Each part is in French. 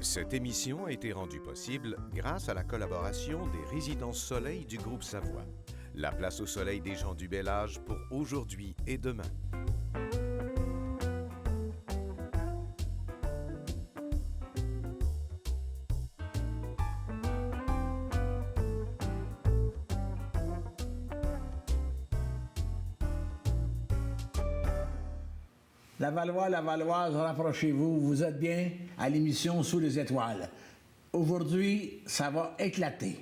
Cette émission a été rendue possible grâce à la collaboration des Résidences Soleil du groupe Savoie. La place au soleil des gens du bel âge pour aujourd'hui et demain. Lavallois, Lavalloise, rapprochez-vous, vous êtes bien à l'émission Sous les étoiles. Aujourd'hui, ça va éclater.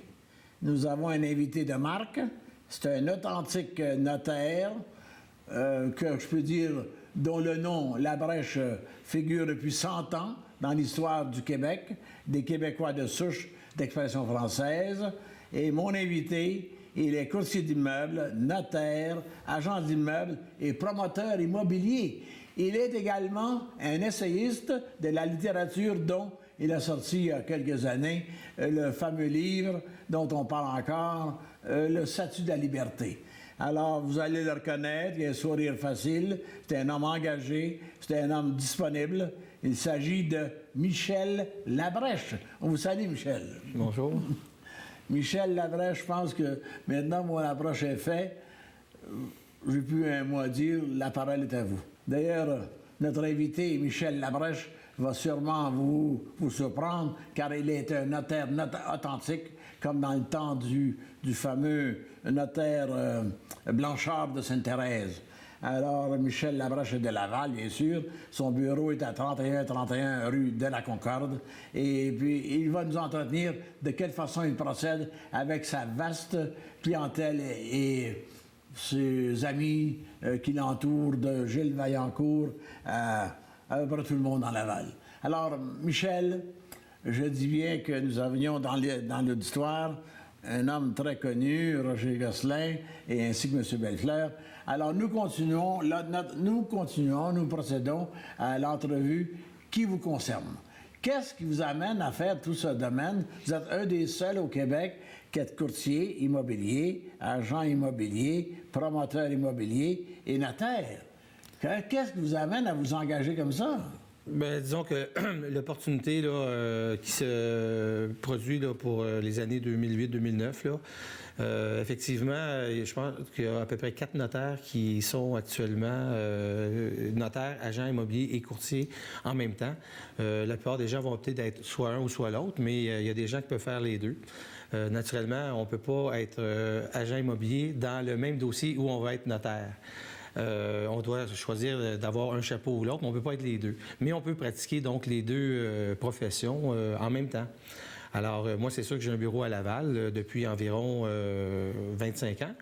Nous avons un invité de marque, c'est un authentique notaire, que je peux dire, dont le nom, Labrèche, figure depuis 100 ans dans l'histoire du Québec, des Québécois de souche d'expression française. Et mon invité, il est courtier d'immeubles, notaire, agent d'immeubles et promoteur immobilier. Il est également un essayiste de la littérature dont il a sorti il y a quelques années le fameux livre dont on parle encore, Le Statut de la liberté. Alors, vous allez le reconnaître, il a un sourire facile, c'est un homme engagé, c'est un homme disponible. Il s'agit de Michel Labrèche. On vous salue, Michel. Bonjour. Michel Labrèche, je pense que maintenant mon approche est faite. J'ai plus un mot à dire, la parole est à vous. D'ailleurs, notre invité, Michel Labrèche, va sûrement vous surprendre, car il est un notaire authentique, comme dans le temps du fameux notaire Blanchard de Sainte-Thérèse. Alors, Michel Labrèche est de Laval, bien sûr. Son bureau est à 31 rue de la Concorde. Et puis, il va nous entretenir de quelle façon il procède avec sa vaste clientèle et ses amis qui l'entourent, de Gilles Vaillancourt à peu près tout le monde dans Laval. Alors, Michel, je dis bien que nous avions dans l'auditoire un homme très connu, Roger Gosselin, et ainsi que M. Bellefleur. Alors, nous procédons à l'entrevue qui vous concerne. Qu'est-ce qui vous amène à faire tout ce domaine? Vous êtes un des seuls au Québec qui est courtier immobilier, agent immobilier, promoteur immobilier et notaire. Qu'est-ce qui vous amène à vous engager comme ça? Bien, disons que l'opportunité qui se produit là, pour les années 2008-2009, effectivement, je pense qu'il y a à peu près 4 notaires qui sont actuellement notaires, agents immobiliers et courtiers en même temps. La plupart des gens vont peut-être être soit un ou soit l'autre, mais il y a des gens qui peuvent faire les deux. Naturellement, on ne peut pas être agent immobilier dans le même dossier où on va être notaire. On doit choisir d'avoir un chapeau ou l'autre, mais on ne peut pas être les deux. Mais on peut pratiquer donc les deux professions en même temps. Alors, moi, c'est sûr que j'ai un bureau à Laval depuis environ 25 ans.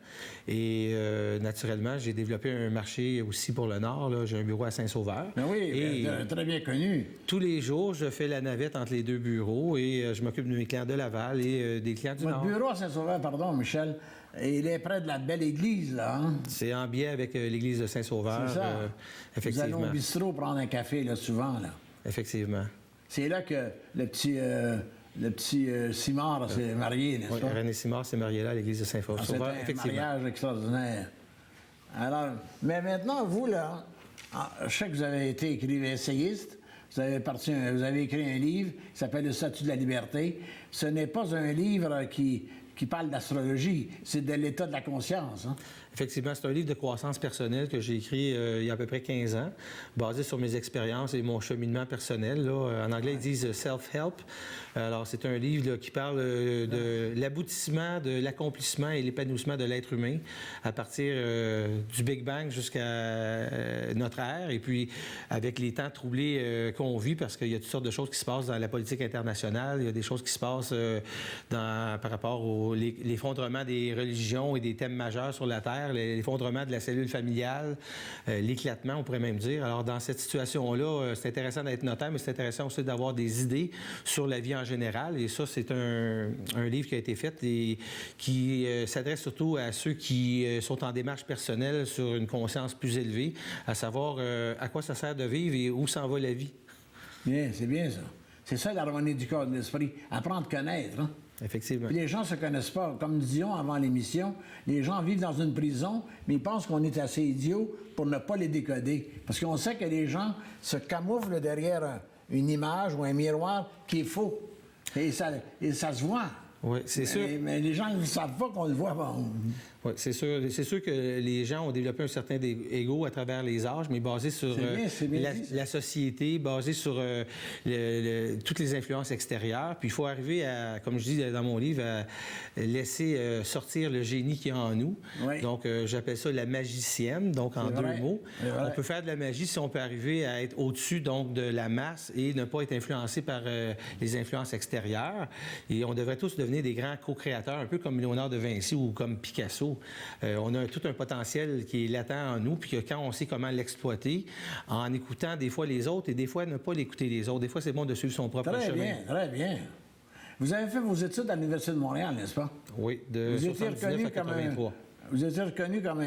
Et naturellement, j'ai développé un marché aussi pour le Nord. Là. J'ai un bureau à Saint-Sauveur. Ben oui, et, très bien connu. Tous les jours, je fais la navette entre les deux bureaux et je m'occupe de mes clients de Laval et des clients du Nord. Votre bureau à Saint-Sauveur, pardon, Michel, il est près de la belle église, là. Hein? C'est en biais avec l'église de Saint-Sauveur. C'est ça. Effectivement. Vous allez au bistrot prendre un café, là, souvent, là. Effectivement. C'est là que le petit Simard s'est marié, n'est-ce pas? René Simard s'est marié là à l'église de Saint-Sauveur. C'est un mariage extraordinaire. Alors, mais maintenant, vous, là, je sais que vous avez été écrivain essayiste, vous avez écrit un livre qui s'appelle Le Statut de la liberté. Ce n'est pas un livre qui parle d'astrologie, c'est de l'état de la conscience. Hein? Effectivement, c'est un livre de croissance personnelle que j'ai écrit il y a à peu près 15 ans, basé sur mes expériences et mon cheminement personnel. Là. En anglais, ils disent « self-help ». Alors, c'est un livre là, qui parle de l'aboutissement, de l'accomplissement et l'épanouissement de l'être humain à partir du Big Bang jusqu'à notre ère. Et puis, avec les temps troublés qu'on vit, parce qu'il y a toutes sortes de choses qui se passent dans la politique internationale, il y a des choses qui se passent par rapport à l'effondrement des religions et des thèmes majeurs sur la Terre, l'effondrement de la cellule familiale, l'éclatement, on pourrait même dire. Alors, dans cette situation-là, c'est intéressant d'être notaire, mais c'est intéressant aussi d'avoir des idées sur la vie en général. Et ça, c'est un livre qui a été fait et qui s'adresse surtout à ceux qui sont en démarche personnelle sur une conscience plus élevée, à savoir à quoi ça sert de vivre et où s'en va la vie. Bien, c'est bien ça. C'est ça l'harmonie du corps et de l'esprit. Apprendre à connaître, hein? Effectivement. Puis les gens ne se connaissent pas. Comme nous disions avant l'émission, les gens vivent dans une prison, mais ils pensent qu'on est assez idiots pour ne pas les décoder. Parce qu'on sait que les gens se camouflent derrière une image ou un miroir qui est faux. Et ça se voit. Oui, c'est sûr. Mais les gens ne savent pas qu'on le voit. Bon. Oui, c'est sûr que les gens ont développé un certain ego à travers les âges, mais basé sur la société, basé sur toutes les influences extérieures. Puis il faut arriver à, comme je dis dans mon livre, à laisser sortir le génie qu'il y a en nous. Oui. Donc, j'appelle ça la magicienne, donc en deux mots. On peut faire de la magie si on peut arriver à être au-dessus donc de la masse et ne pas être influencé par les influences extérieures. Et on devrait tous devenir des grands co-créateurs, un peu comme Léonard de Vinci ou comme Picasso. On a tout un potentiel qui est latent en nous, puis que quand on sait comment l'exploiter, en écoutant des fois les autres et des fois ne pas l'écouter les autres. Des fois, c'est bon de suivre son propre chemin. Très bien, très bien. Vous avez fait vos études à l'Université de Montréal, n'est-ce pas? Oui, de 79 à 83. Vous étiez reconnu comme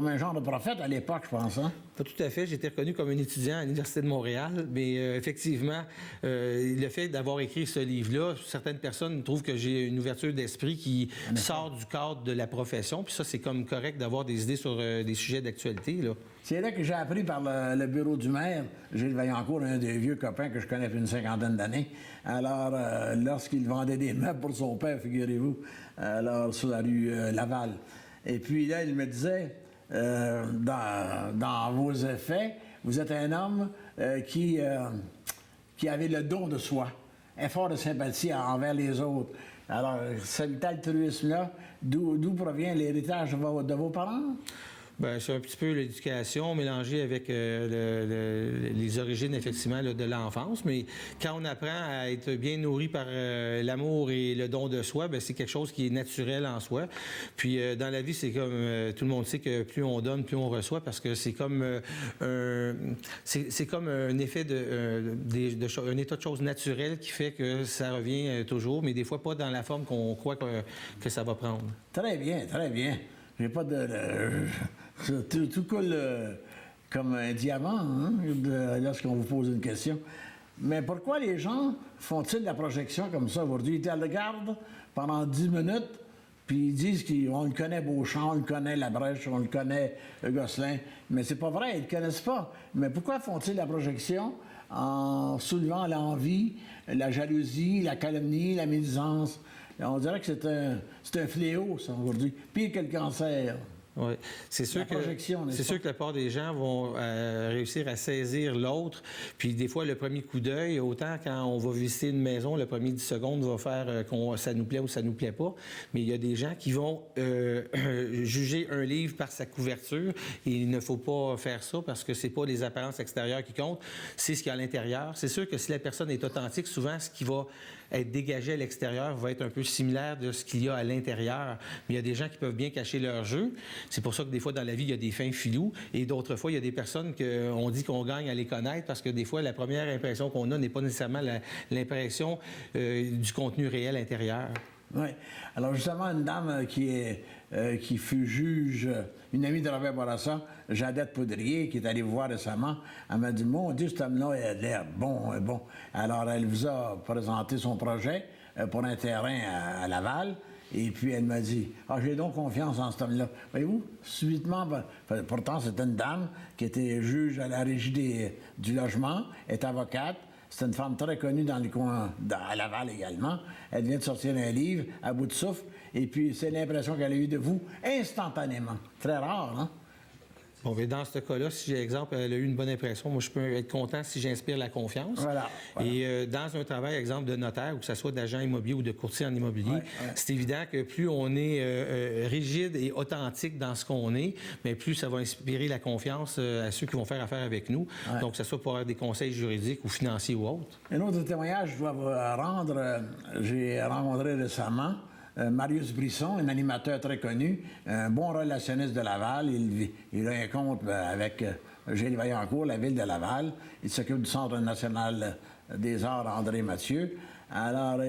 un genre de prophète à l'époque, je pense, hein? Pas tout à fait. J'ai été reconnu comme un étudiant à l'Université de Montréal, mais effectivement, le fait d'avoir écrit ce livre-là, certaines personnes trouvent que j'ai une ouverture d'esprit qui sort du cadre de la profession, puis ça, c'est comme correct d'avoir des idées sur des sujets d'actualité, là. C'est là que j'ai appris par le bureau du maire, Gilles Vaillancourt, un des vieux copains que je connais depuis une cinquantaine d'années. Alors, lorsqu'il vendait des meubles pour son père, figurez-vous, alors sur la rue Laval. Et puis là, il me disait, dans vos effets, vous êtes un homme qui avait le don de soi, un fort de sympathie envers les autres. Alors, cet altruisme-là, d'où provient l'héritage de vos parents? Bien, c'est un petit peu l'éducation mélangée avec les origines, effectivement, là, de l'enfance. Mais quand on apprend à être bien nourri par l'amour et le don de soi, bien, c'est quelque chose qui est naturel en soi. Puis, dans la vie, c'est comme tout le monde sait que plus on donne, plus on reçoit, parce que c'est comme c'est comme un effet un état de choses naturel qui fait que ça revient toujours, mais des fois pas dans la forme qu'on croit que ça va prendre. Très bien, très bien. J'ai pas de... tout coule comme un diamant, hein, lorsqu'on vous pose une question. Mais pourquoi les gens font-ils de la projection comme ça aujourd'hui? Ils te regardent pendant 10 minutes, puis ils disent qu'on le connaît Beauchamp, on le connaît Labrèche, on le connaît Gosselin. Mais c'est pas vrai, ils ne le connaissent pas. Mais pourquoi font-ils de la projection en soulevant l'envie, la jalousie, la calomnie, la médisance? On dirait que c'est un fléau, ça, aujourd'hui. Pire que le cancer. Oui, c'est sûr que la part des gens vont réussir à saisir l'autre. Puis des fois, le premier coup d'œil, autant quand on va visiter une maison, le premier 10 secondes va faire ça nous plaît ou ça nous plaît pas. Mais il y a des gens qui vont juger un livre par sa couverture. Et il ne faut pas faire ça parce que c'est pas les apparences extérieures qui comptent, c'est ce qu'il y a à l'intérieur. C'est sûr que si la personne est authentique, souvent ce qui va être dégagé à l'extérieur va être un peu similaire de ce qu'il y a à l'intérieur. Mais il y a des gens qui peuvent bien cacher leur jeu. C'est pour ça que des fois, dans la vie, il y a des fins filous. Et d'autres fois, il y a des personnes qu'on dit qu'on gagne à les connaître parce que des fois, la première impression qu'on a n'est pas nécessairement l'impression du contenu réel intérieur. Oui. Alors, justement, une dame qui fut juge, une amie de Robert Bourassa, Jadette Poudrier, qui est allée vous voir récemment, elle m'a dit, mon Dieu, cet homme-là, il a l'air bon. Alors, elle vous a présenté son projet pour un terrain à Laval. Et puis, elle m'a dit, j'ai donc confiance en cet homme-là. Voyez-vous, subitement, pourtant, c'est une dame qui était juge à la régie du logement, est avocate. C'est une femme très connue dans le coin, à Laval également. Elle vient de sortir un livre, à bout de souffle. Et puis, c'est l'impression qu'elle a eue de vous instantanément. Très rare, hein? Bon, mais dans ce cas-là, si j'ai exemple, elle a eu une bonne impression, moi, je peux être content si j'inspire la confiance. Voilà. Et dans un travail, exemple, de notaire, ou que ce soit d'agent immobilier ou de courtier en immobilier, c'est évident que plus on est rigide et authentique dans ce qu'on est, mais plus ça va inspirer la confiance à ceux qui vont faire affaire avec nous. Ouais. Donc, que ce soit pour avoir des conseils juridiques ou financiers ou autres. Un autre témoignage, je dois vous rendre. J'ai rencontré récemment Marius Brisson, un animateur très connu, un bon relationniste de Laval. Il a un compte avec Gilles Vaillancourt, la ville de Laval. Il s'occupe du Centre national des arts André Mathieu. Alors,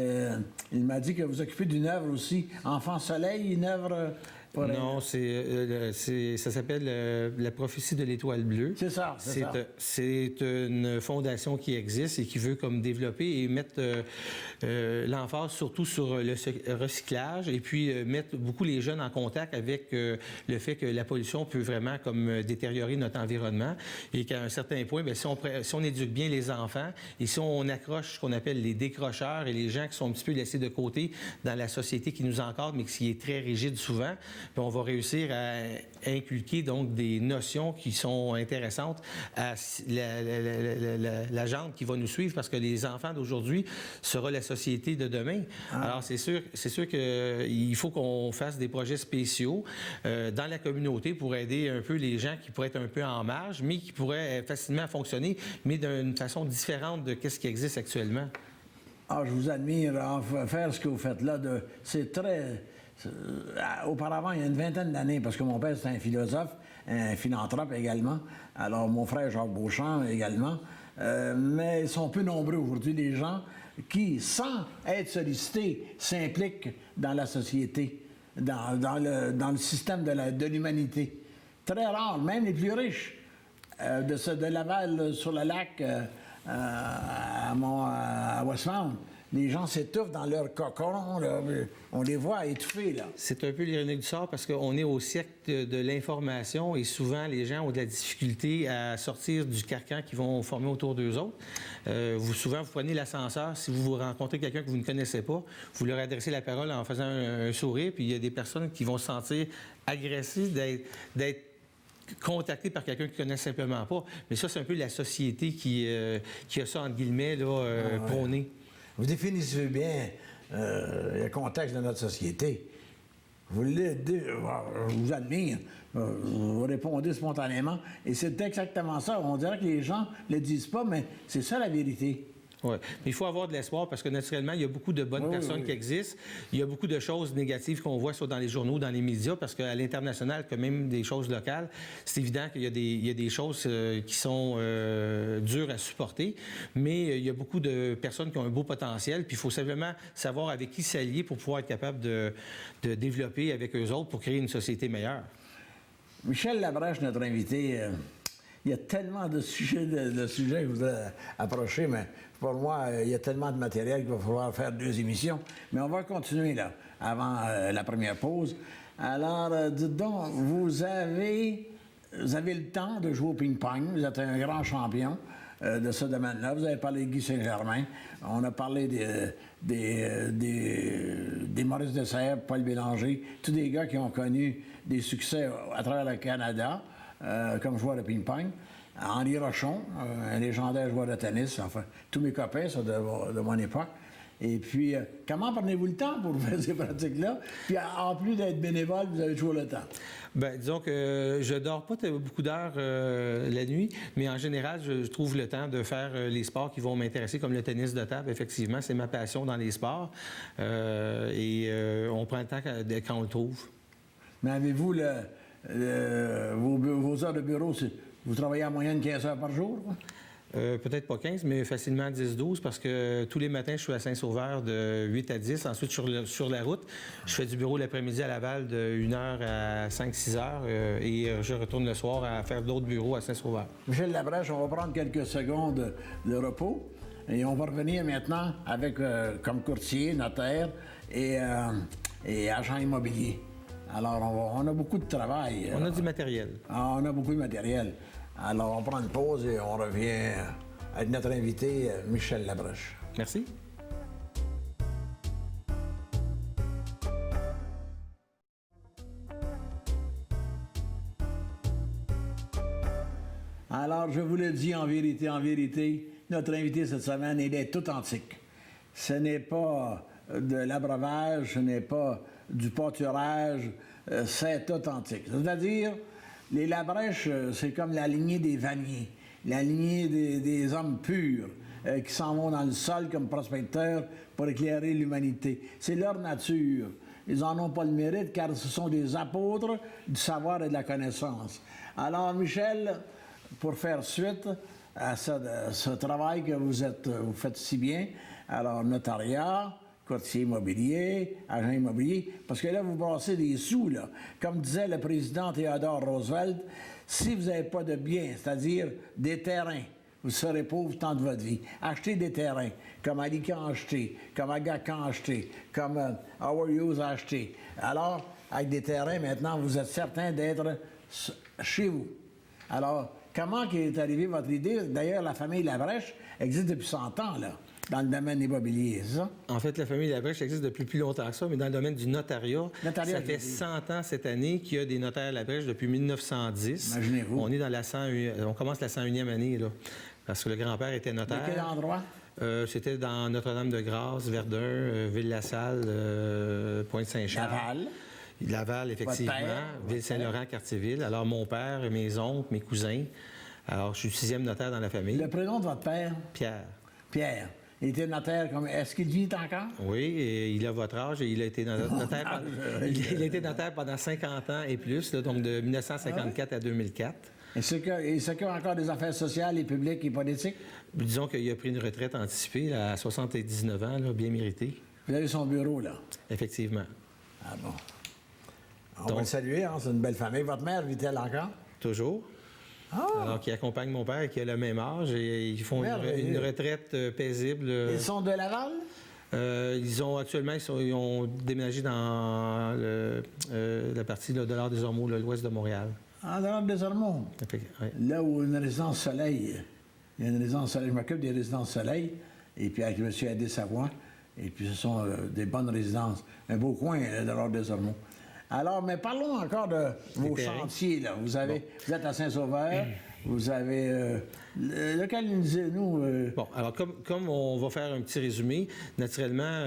il m'a dit que vous occupez d'une œuvre aussi, Enfant Soleil, une œuvre... Non, ça s'appelle la prophétie de l'étoile bleue. C'est ça, c'est ça. C'est une fondation qui existe et qui veut comme développer et mettre l'emphase surtout sur le recyclage et puis mettre beaucoup les jeunes en contact avec le fait que la pollution peut vraiment comme détériorer notre environnement et qu'à un certain point, bien, si on éduque bien les enfants et si on accroche ce qu'on appelle les décrocheurs et les gens qui sont un petit peu laissés de côté dans la société qui nous encadre mais qui est très rigide souvent, puis on va réussir à inculquer donc des notions qui sont intéressantes à la gente qui va nous suivre parce que les enfants d'aujourd'hui sera la société de demain. Alors c'est sûr qu'il faut qu'on fasse des projets spéciaux dans la communauté pour aider un peu les gens qui pourraient être un peu en marge, mais qui pourraient facilement fonctionner, mais d'une façon différente de ce qui existe actuellement. Ah, je vous admire faire ce que vous faites là. C'est très... Auparavant, il y a une vingtaine d'années, parce que mon père, c'était un philosophe, un philanthrope également. Alors, mon frère, Jacques Beauchamp, également. Mais ils sont peu nombreux aujourd'hui, des gens qui, sans être sollicités, s'impliquent dans la société, dans le système de l'humanité. Très rare, même les plus riches, de Laval sur le lac à Westmount. Les gens s'étouffent dans leur cocon, là. On les voit étouffés, là. C'est un peu l'ironie du sort parce qu'on est au siècle de l'information et souvent, les gens ont de la difficulté à sortir du carcan qu'ils vont former autour d'eux autres. Souvent, vous prenez l'ascenseur, si vous rencontrez quelqu'un que vous ne connaissez pas, vous leur adressez la parole en faisant un sourire, puis il y a des personnes qui vont se sentir agressées d'être contacté par quelqu'un qui ne connaît simplement pas. Mais ça, c'est un peu la société qui a ça, entre guillemets, là, prôné. Vous définissez bien le contexte de notre société. Je vous admire. Vous répondez spontanément. Et c'est exactement ça. On dirait que les gens ne le disent pas, mais c'est ça la vérité. Oui, mais il faut avoir de l'espoir parce que naturellement, il y a beaucoup de bonnes personnes qui existent. Il y a beaucoup de choses négatives qu'on voit soit dans les journaux, dans les médias, parce qu'à l'international, que même des choses locales, c'est évident qu'il y a des choses qui sont dures à supporter, mais il y a beaucoup de personnes qui ont un beau potentiel, puis il faut simplement savoir avec qui s'allier pour pouvoir être capable de développer avec eux autres pour créer une société meilleure. Michel Labrèche, notre invité, il y a tellement de sujets que je voudrais approcher, mais pour moi, il y a tellement de matériel qu'il va falloir faire 2 émissions. Mais on va continuer, là, avant la première pause. Alors, dites donc, vous avez le temps de jouer au ping-pong. Vous êtes un grand champion de ce domaine-là. Vous avez parlé de Guy Saint-Germain. On a parlé des Maurice Dessert, Paul Bélanger, tous des gars qui ont connu des succès à travers le Canada. Comme joueur de ping-pong. Henri Rochon, un légendaire joueur de tennis, enfin, tous mes copains, ça, de mon époque. Et puis, comment prenez-vous le temps pour faire ces pratiques-là? Puis, en plus d'être bénévole, vous avez toujours le temps. Bien, disons que je dors pas beaucoup d'heures la nuit, mais en général, je trouve le temps de faire les sports qui vont m'intéresser, comme le tennis de table. Effectivement, c'est ma passion dans les sports. On prend le temps quand on le trouve. Mais avez-vous vos heures de bureau, vous travaillez en moyenne 15 heures par jour? Peut-être pas 15, mais facilement 10-12 parce que tous les matins, je suis à Saint-Sauveur de 8 à 10. Ensuite, sur la route, je fais du bureau l'après-midi à Laval de 1 heure à 5-6 heures et je retourne le soir à faire d'autres bureaux à Saint-Sauveur. Michel Labrèche, on va prendre quelques secondes de repos et on va revenir maintenant avec comme courtier, notaire et agent immobilier. Alors, on a beaucoup de travail. On a du matériel. On a beaucoup de matériel. Alors, on prend une pause et on revient avec notre invité, Michel Labrèche. Merci. Alors, je vous le dis en vérité, notre invité cette semaine, il est authentique. Ce n'est pas de l'abreuvage, ce n'est pas du pâturage, c'est authentique. C'est-à-dire, les Labrèche, c'est comme la lignée des Vanier, la lignée des hommes purs qui s'en vont dans le sol comme prospecteurs pour éclairer l'humanité. C'est leur nature. Ils n'en ont pas le mérite car ce sont des apôtres du savoir et de la connaissance. Alors, Michel, pour faire suite à ce travail que vous faites si bien, alors notariat, courtier immobilier, agent immobilier, parce que là, vous brassez des sous, là. Comme disait le président Theodore Roosevelt, si vous n'avez pas de biens, c'est-à-dire des terrains, vous serez pauvre tant de votre vie. Achetez des terrains, comme Ali a acheté, comme Agak a acheté, comme Howard Hughes a acheté. Alors, avec des terrains, maintenant, vous êtes certain d'être chez vous. Alors, comment est arrivée votre idée? D'ailleurs, la famille Labrèche existe depuis 100 ans, là, dans le domaine immobilier, c'est ça? En fait, la famille Labrèche existe depuis plus longtemps que ça, mais dans le domaine du notariat, ça fait 100 ans cette année qu'il y a des notaires Labrèche depuis 1910. Imaginez-vous. On est dans on commence la 101e année, là, parce que le grand-père était notaire. De quel endroit? C'était dans Notre-Dame-de-Grâce, Verdun, Ville-la-Salle, Pointe-Saint-Charles. Laval, effectivement. Ville-Saint-Laurent, Cartierville. Alors, mon père, mes oncles, mes cousins. Alors, je suis le 6e notaire dans la famille. Le prénom de votre père? Pierre. Pierre. Il était notaire comme... Est-ce qu'il vit encore? Oui, et il a votre âge et il a été notaire, il a été notaire pendant 50 ans et plus, là, donc de 1954 à 2004. Et il s'occupe encore des affaires sociales et publiques et politiques? Disons qu'il a pris une retraite anticipée là, à 79 ans, là, bien méritée. Vous avez son bureau, là? Effectivement. Ah bon. On va le saluer, hein? C'est une belle famille. Votre mère vit-elle encore? Toujours. Ah! Alors, qui accompagne mon père, qui a le même âge, et ils font une retraite paisible. Ils sont de Laval? Ils ont déménagé dans la partie de l'Art des Ormeaux, l'ouest de Montréal. Ah, dans l'Art des Ormeaux. Oui. Là où une résidence soleil. Il y a une résidence soleil. Je m'occupe des résidences soleil. Et puis avec M. Adé-Savoie. Et puis ce sont des bonnes résidences. Un beau coin de l'Art des Ormeaux. Alors, mais parlons encore de vos chantiers, là. Vous êtes à Saint-Sauveur, vous avez... localisez-nous... Bon, alors comme on va faire un petit résumé, naturellement,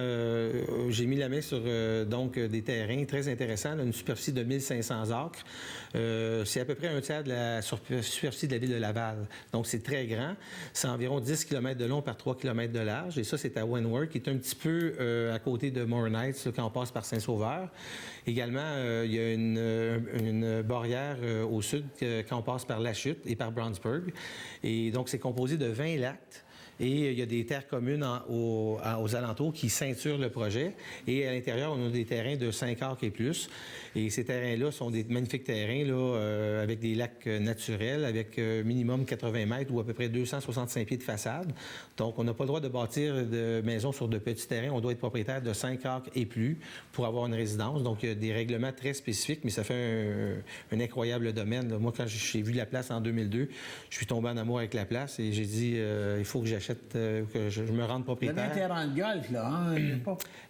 j'ai mis la main sur donc des terrains très intéressants, là, une superficie de 1500 acres. C'est à peu près un tiers de la superficie de la ville de Laval. Donc, c'est très grand. C'est environ 10 km de long par 3 km de large. Et ça, c'est à Wentworth, qui est un petit peu à côté de Moore Heights, là, quand on passe par Saint-Sauveur. Également, il y a une barrière au sud quand on passe par La Chute et par Brownsburg. Et donc, c'est composé de 20 lacs. Et il y a des terres communes aux alentours qui ceinturent le projet. Et à l'intérieur, on a des terrains de 5 acres et plus. Et ces terrains-là sont des magnifiques terrains là, avec des lacs naturels, avec minimum 80 mètres ou à peu près 265 pieds de façade. Donc, on n'a pas le droit de bâtir de maisons sur de petits terrains. On doit être propriétaire de 5 acres et plus pour avoir une résidence. Donc, il y a des règlements très spécifiques, mais ça fait un incroyable domaine. Là. Moi, quand j'ai vu la place en 2002, je suis tombé en amour avec la place et j'ai dit, il faut que j'achète, que je me rende propriétaire. Il y a un terrain de golf, là, hein?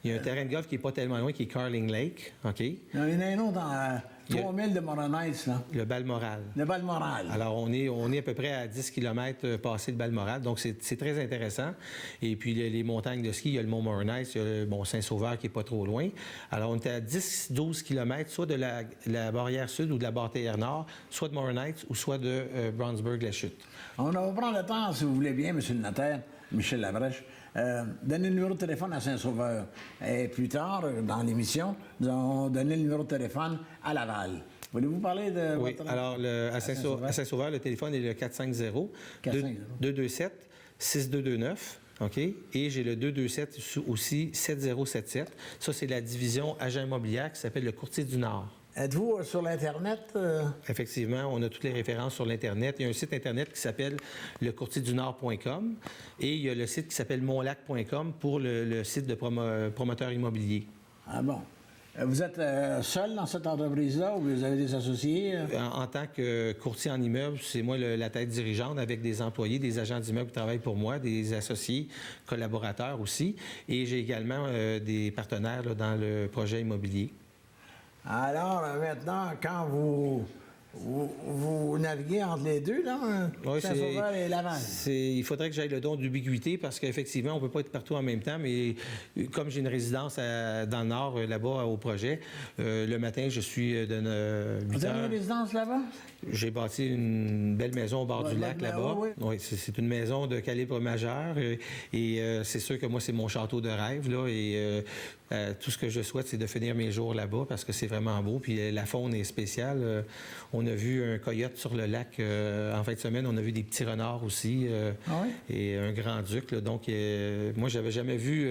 Il y a un terrain de golf qui n'est pas tellement loin, qui est Carling Lake, OK? Il y en a un autre dans 3000 de Moronite, là. Le Balmoral. Le Balmoral. Alors, on est à peu près à 10 km passé de Balmoral, donc c'est très intéressant. Et puis, les montagnes de ski, il y a le mont Moronite, il y a le Saint-Sauveur qui n'est pas trop loin. Alors, on était à 10-12 km, soit de la barrière sud ou de la barrière nord, soit de Moronite ou soit de Brownsburg-la-Chute. On va prendre le temps, si vous voulez bien, M. le notaire, Michel Labrèche, donner le numéro de téléphone à Saint-Sauveur. Et plus tard, dans l'émission, nous allons donner le numéro de téléphone à Laval. Voulez-vous parler de oui, votre... alors à Saint-Sauveur, le téléphone est le 450-227-6229. OK? Et j'ai le 227 aussi 7077. Ça, c'est la division agent immobilière qui s'appelle le Courtier du Nord. Êtes-vous sur l'Internet? Effectivement, on a toutes les références sur l'Internet. Il y a un site Internet qui s'appelle lecourtierdunord.com et il y a le site qui s'appelle monlac.com pour le site de promoteur immobilier. Ah bon. Vous êtes seul dans cette entreprise-là ou vous avez des associés? En tant que courtier en immeuble, c'est moi la tête dirigeante avec des employés, des agents d'immeuble qui travaillent pour moi, des associés, collaborateurs aussi. Et j'ai également des partenaires là, dans le projet immobilier. Alors, maintenant, quand vous naviguez entre les deux, là, oui, Saint-Sauveur et Laval. Il faudrait que j'aille le don d'ubiquité parce qu'effectivement, on ne peut pas être partout en même temps, mais comme j'ai une résidence dans le nord, là-bas, au projet, le matin, je suis de 8 heures. Vous avez une résidence là-bas? J'ai bâti une belle maison au bord du lac là-bas. Oui. Oui, c'est une maison de calibre majeur et c'est sûr que moi, c'est mon château de rêve. Là, et Tout ce que je souhaite, c'est de finir mes jours là-bas parce que c'est vraiment beau. Puis la faune est spéciale. On a vu un coyote sur le lac en fin de semaine. On a vu des petits renards aussi et un grand-duc. Donc, moi, j'avais jamais vu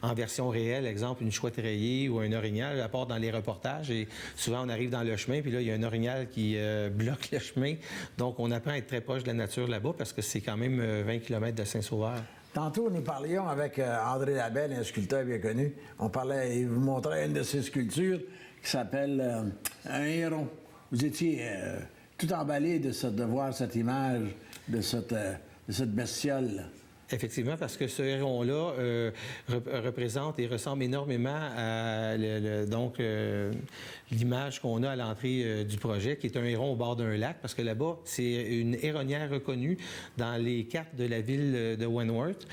en version réelle, exemple, une chouette rayée ou un orignal, à part dans les reportages. Et souvent, on arrive dans le chemin, puis là, il y a un orignal qui bloque le chemin. Donc, on apprend à être très proche de la nature là-bas parce que c'est quand même 20 km de Saint-Sauveur. Tantôt, nous parlions avec André Labelle, un sculpteur bien connu. On parlait, il vous montrait une de ses sculptures qui s'appelle Un héron. Vous étiez tout emballé de voir cette image de cette bestiole. Effectivement, parce que ce héron-là représente et ressemble énormément à l'image qu'on a à l'entrée du projet, qui est un héron au bord d'un lac, parce que là-bas, c'est une héronnière reconnue dans les cartes de la ville de Wentworth.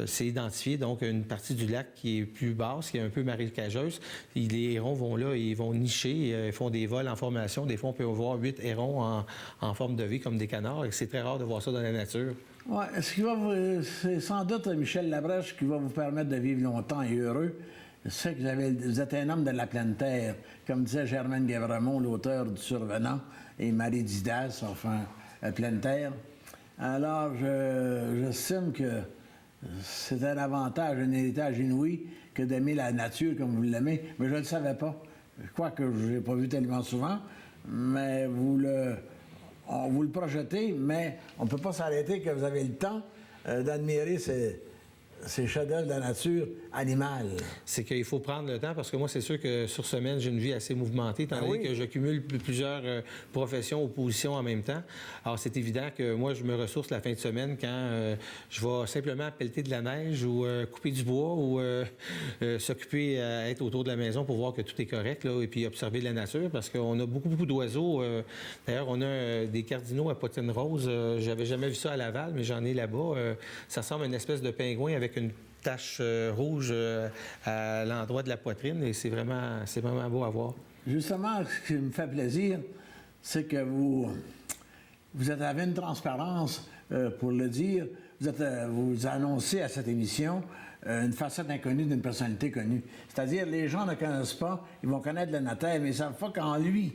C'est identifié, donc, une partie du lac qui est plus basse, qui est un peu marécageuse. Et les hérons vont là, ils vont nicher, ils font des vols en formation. Des fois, on peut voir 8 hérons en forme de V, comme des canards, et c'est très rare de voir ça dans la nature. Oui, c'est sans doute Michel Labrèche qui va vous permettre de vivre longtemps et heureux. C'est que vous êtes un homme de la pleine terre, comme disait Germaine Guévremont, l'auteur du Survenant, et Marie Didas, enfin, Pleine Terre. Alors, j'estime que c'est un avantage, un héritage inouï que d'aimer la nature comme vous l'aimez, mais je ne le savais pas. Je crois que je ne l'ai pas vu tellement souvent, mais vous le projetez, mais on ne peut pas s'arrêter que vous avez le temps d'admirer ces chefs-d'œuvre de la nature animale. C'est qu'il faut prendre le temps, parce que moi, c'est sûr que sur semaine, j'ai une vie assez mouvementée, étant donné que je cumule plusieurs professions ou positions en même temps. Alors, c'est évident que moi, je me ressource la fin de semaine quand je vais simplement pelleter de la neige ou couper du bois ou s'occuper à être autour de la maison pour voir que tout est correct, là, et puis observer la nature, parce qu'on a beaucoup d'oiseaux. D'ailleurs, on a des cardinaux à poitrine rose. J'avais jamais vu ça à Laval, mais j'en ai là-bas. Ça ressemble à une espèce de pingouin avec une tache rouge à l'endroit de la poitrine, et c'est vraiment beau à voir. Justement, ce qui me fait plaisir, c'est que vous avez une transparence, pour le dire. Vous annoncez à cette émission une facette inconnue d'une personnalité connue. C'est-à-dire, les gens ne connaissent pas, ils vont connaître le notaire, mais ils ne savent pas qu'en lui,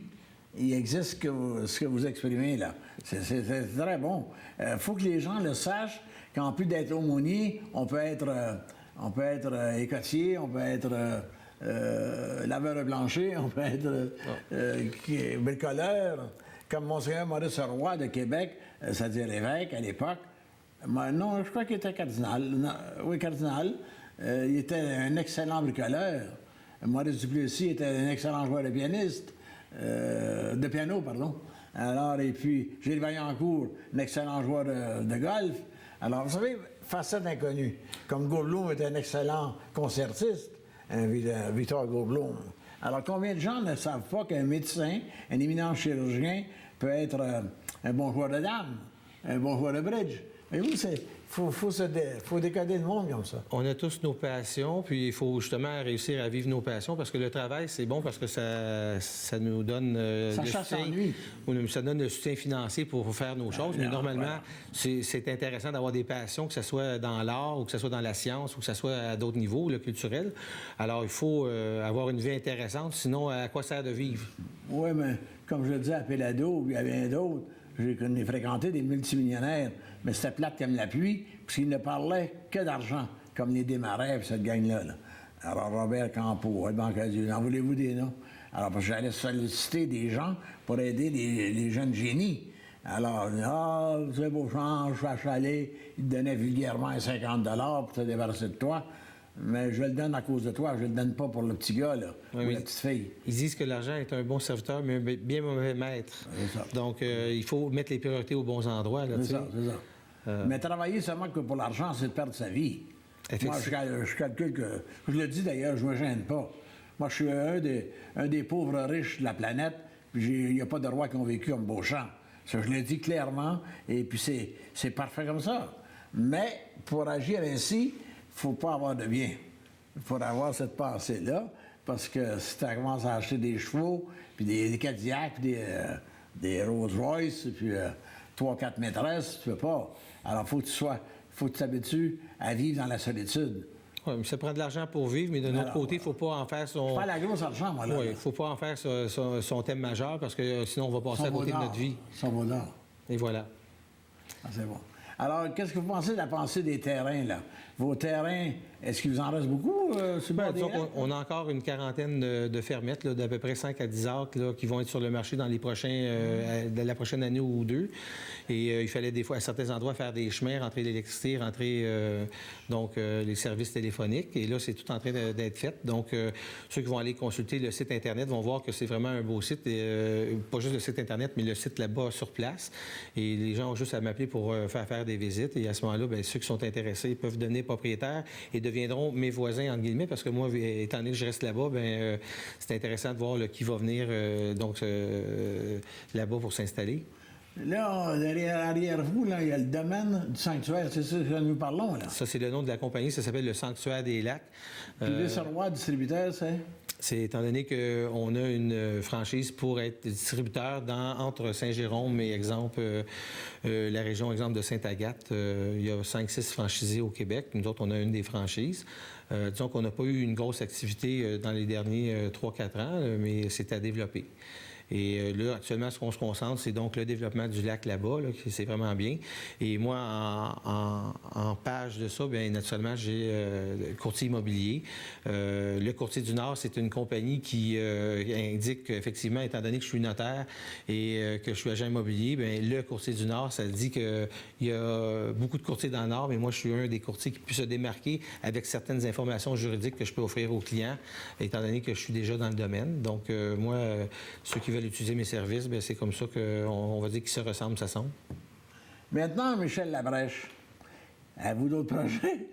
il existe ce que vous exprimez là. C'est très bon. Il faut que les gens le sachent, qu'en plus d'être aumônier, on peut être écotier, on peut être laveur de plancher, on peut être bricoleur, comme Monseigneur Maurice Roy de Québec, c'est-à-dire évêque à l'époque. Non, je crois qu'il était cardinal. Oui, cardinal. Il était un excellent bricoleur. Maurice Duplessis était un excellent joueur de piano, pardon. Alors, et puis, Gilles Vaillancourt, un excellent joueur de golf. Alors, vous savez, facette inconnue. Comme Goldblum était un excellent concertiste, Victor Goldblum. Alors, combien de gens ne savent pas qu'un médecin, un éminent chirurgien, peut être un bon joueur de dames, un bon joueur de bridge? Mais oui, faut décoder le monde comme ça. On a tous nos passions, puis il faut justement réussir à vivre nos passions, parce que le travail, c'est bon parce que ça nous donne ça donne le soutien financier pour faire nos choses. Mais normalement, c'est intéressant d'avoir des passions, que ce soit dans l'art, ou que ce soit dans la science, ou que ce soit à d'autres niveaux, le culturel. Alors, il faut avoir une vie intéressante, sinon, à quoi sert de vivre? Oui, mais comme je le disais à Pélado, il y a bien d'autres. J'ai fréquenté des multimillionnaires, mais c'était plate comme la pluie, puisqu'ils ne parlaient que d'argent, comme les Desmarais et cette gang-là. Là. Alors, Robert Campeau, Banque à Dieu, en voulez-vous des noms? Alors, parce que j'allais solliciter des gens pour aider les jeunes génies. Alors, vous avez beau change, je suis à chalet, ils te donnaient vulgairement 50 $ pour te débarrasser de toi. Mais je le donne à cause de toi, je le donne pas pour le petit gars, là, ou la petite fille. Ils disent que l'argent est un bon serviteur, mais un bien mauvais maître. Donc, il faut mettre les priorités aux bons endroits. C'est ça. Mais travailler seulement que pour l'argent, c'est de perdre sa vie. Moi, je calcule que... Je le dis d'ailleurs, je me gêne pas. Moi, je suis un des pauvres riches de la planète, puis il n'y a pas de rois qui ont vécu comme Beauchamp. Ça, je le dis clairement, et puis c'est parfait comme ça. Mais pour agir ainsi, il ne faut pas avoir de bien. Il faut avoir cette pensée-là, parce que si tu commences à acheter des chevaux, puis des Cadillacs, puis des Rolls-Royce, puis 3-4 maîtresses, tu ne peux pas. Alors, il faut que tu t'habitues à vivre dans la solitude. Ouais, mais ça prend de l'argent pour vivre, mais de notre côté, il ne faut pas en faire son... Pas la grosse argent, moi, là. Oui, il ne faut pas en faire son thème majeur parce que sinon, on va passer à côté de notre vie. Son bonheur. Et voilà. Ah, c'est bon. Alors, qu'est-ce que vous pensez de la pensée des terrains, là? Vos terrains, est-ce qu'il vous en reste beaucoup sur le bord des Disons lacs? qu'on a encore une quarantaine de fermettes, d'à peu près 5 à 10 acres là, qui vont être sur le marché dans les de la prochaine année ou deux. Et il fallait des fois, à certains endroits, faire des chemins, rentrer l'électricité, rentrer les services téléphoniques. Et là, c'est tout en train d'être fait. Donc, ceux qui vont aller consulter le site Internet vont voir que c'est vraiment un beau site. Pas juste le site Internet, mais le site là-bas sur place. Et les gens ont juste à m'appeler pour faire des visites. Et à ce moment-là, bien, ceux qui sont intéressés ils peuvent devenir propriétaires et deviendront mes voisins, entre guillemets, parce que moi, étant donné que je reste là-bas, bien, c'est intéressant de voir qui va venir là-bas pour s'installer. Là, derrière vous, là, il y a le domaine du sanctuaire. C'est ça que nous parlons, là. Ça, c'est le nom de la compagnie. Ça s'appelle le Sanctuaire des Lacs. Privé-Sorois, distributeur, c'est? C'est étant donné qu'on a une franchise pour être distributeur entre Saint-Jérôme et, exemple, la région, exemple, de Sainte-Agathe. Il y a 5-6 franchisés au Québec. Nous autres, on a une des franchises. Disons qu'on n'a pas eu une grosse activité dans les derniers 3-4 ans, mais c'est à développer. Et là, actuellement, ce qu'on se concentre, c'est donc le développement du lac là-bas, là, c'est vraiment bien. Et moi, en page de ça, bien naturellement, j'ai le courtier immobilier. Le courtier du Nord, c'est une compagnie qui indique qu'effectivement, étant donné que je suis notaire et que je suis agent immobilier, bien, le courtier du Nord, ça dit qu'il y a beaucoup de courtiers dans le Nord, mais moi, je suis un des courtiers qui peut se démarquer avec certaines informations juridiques que je peux offrir aux clients, étant donné que je suis déjà dans le domaine. Donc, moi, ceux qui veulent utiliser mes services, bien, c'est comme ça qu'on va dire qu'ils se ressemblent, ça semble. Maintenant, Michel Labrèche, avez-vous d'autres projets?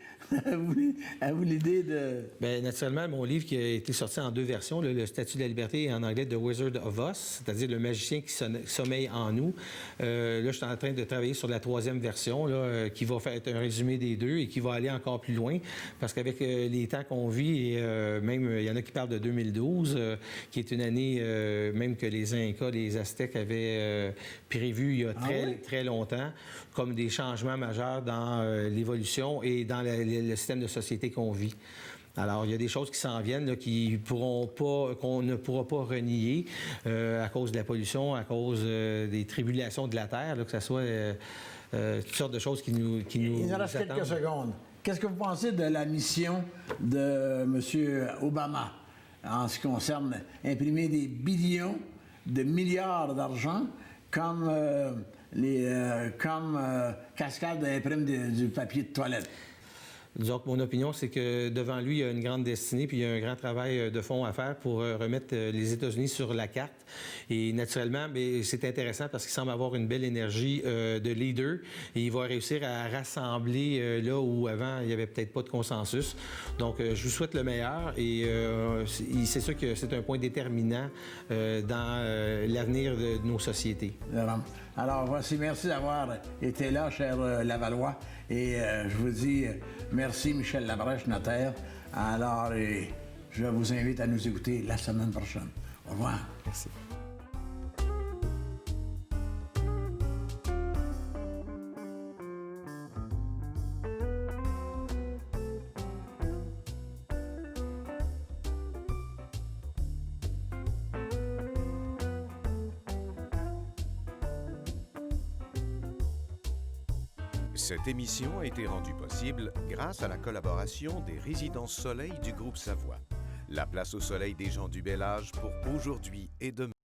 Avez-vous l'idée de... Bien, naturellement, mon livre qui a été sorti en 2 versions, le Statut de la liberté et en anglais The Wizard of Us, c'est-à-dire le magicien qui sommeille en nous. Là, je suis en train de travailler sur la 3e version là, qui va faire un résumé des 2 et qui va aller encore plus loin parce qu'avec les temps qu'on vit, et même il y en a qui parlent de 2012, qui est une année même que les Incas, les Aztèques avaient prévu il y a très longtemps, comme des changements majeurs dans l'évolution et dans le système de société qu'on vit. Alors, il y a des choses qui s'en viennent là, qu'on ne pourra pas renier à cause de la pollution, à cause des tribulations de la Terre, là, que ce soit toutes sortes de choses qui nous Il nous reste attendent. quelques secondes. Qu'est-ce que vous pensez de la mission de M. Obama en ce qui concerne imprimer des billions de milliards d'argent comme Cascade imprime du papier de toilette? Disons que mon opinion, c'est que devant lui, il y a une grande destinée, puis il y a un grand travail de fond à faire pour remettre les États-Unis sur la carte. Et naturellement, bien, c'est intéressant parce qu'il semble avoir une belle énergie de leader et il va réussir à rassembler là où avant, il n'y avait peut-être pas de consensus. Donc, je vous souhaite le meilleur et c'est sûr que c'est un point déterminant dans l'avenir de nos sociétés. Alors, voici, merci d'avoir été là, cher Lavallois. Et je vous dis merci, Michel Labrèche, notaire. Alors, je vous invite à nous écouter la semaine prochaine. Au revoir. Merci. Cette émission a été rendue possible grâce à la collaboration des Résidences Soleil du groupe Savoie. La place au soleil des gens du bel âge pour aujourd'hui et demain.